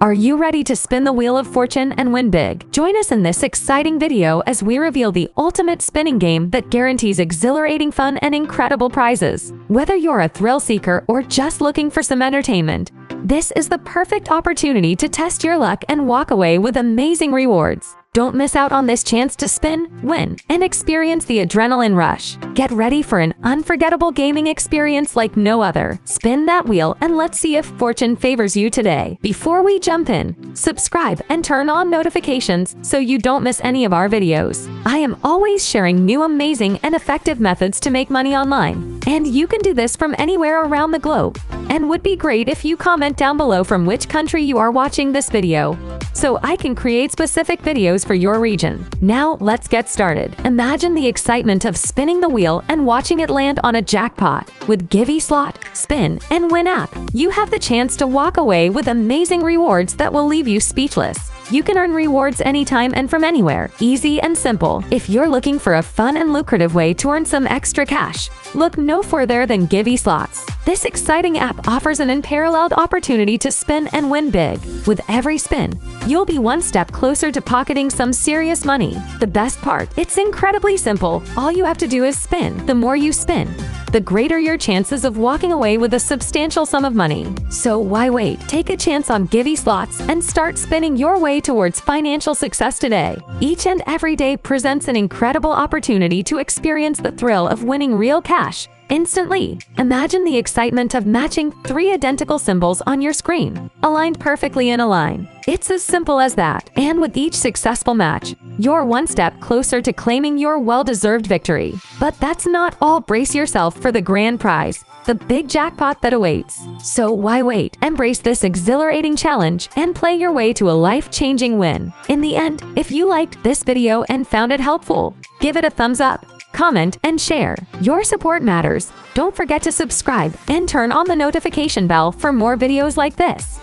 Are you ready to spin the wheel of fortune and win big? Join us in this exciting video as we reveal the ultimate spinning game that guarantees exhilarating fun and incredible prizes. Whether you're a thrill seeker or just looking for some entertainment, this is the perfect opportunity to test your luck and walk away with amazing rewards. Don't miss out on this chance to spin, win, and experience the adrenaline rush. Get ready for an unforgettable gaming experience like no other. Spin that wheel and let's see if fortune favors you today. Before we jump in, subscribe and turn on notifications so you don't miss any of our videos. I am always sharing new amazing and effective methods to make money online, and you can do this from anywhere around the globe. And would be great if you comment down below from which country you are watching this video, so I can create specific videos for your region. Now let's get started. Imagine the excitement of spinning the wheel and watching it land on a jackpot. With Givey Slot, Spin, and Win app, you have the chance to walk away with amazing rewards that will leave you speechless. You can earn rewards anytime and from anywhere, easy and simple. If you're looking for a fun and lucrative way to earn some extra cash, look no further than Givey Slots. This exciting app offers an unparalleled opportunity to spin and win big. With every spin, you'll be one step closer to pocketing some serious money. The best part, it's incredibly simple. All you have to do is spin. The more you spin, the greater your chances of walking away with a substantial sum of money. So why wait? Take a chance on Givey Slots and start spinning your way towards financial success today. Each and every day presents an incredible opportunity to experience the thrill of winning real cash instantly. Imagine the excitement of matching 3 identical symbols on your screen, aligned perfectly in a line. It's as simple as that. And with each successful match, you're one step closer to claiming your well-deserved victory. But that's not all. Brace yourself for the grand prize, the big jackpot that awaits. So why wait? Embrace this exhilarating challenge and play your way to a life-changing win. In the end, if you liked this video and found it helpful, give it a thumbs up, comment, and share. Your support matters. Don't forget to subscribe and turn on the notification bell for more videos like this.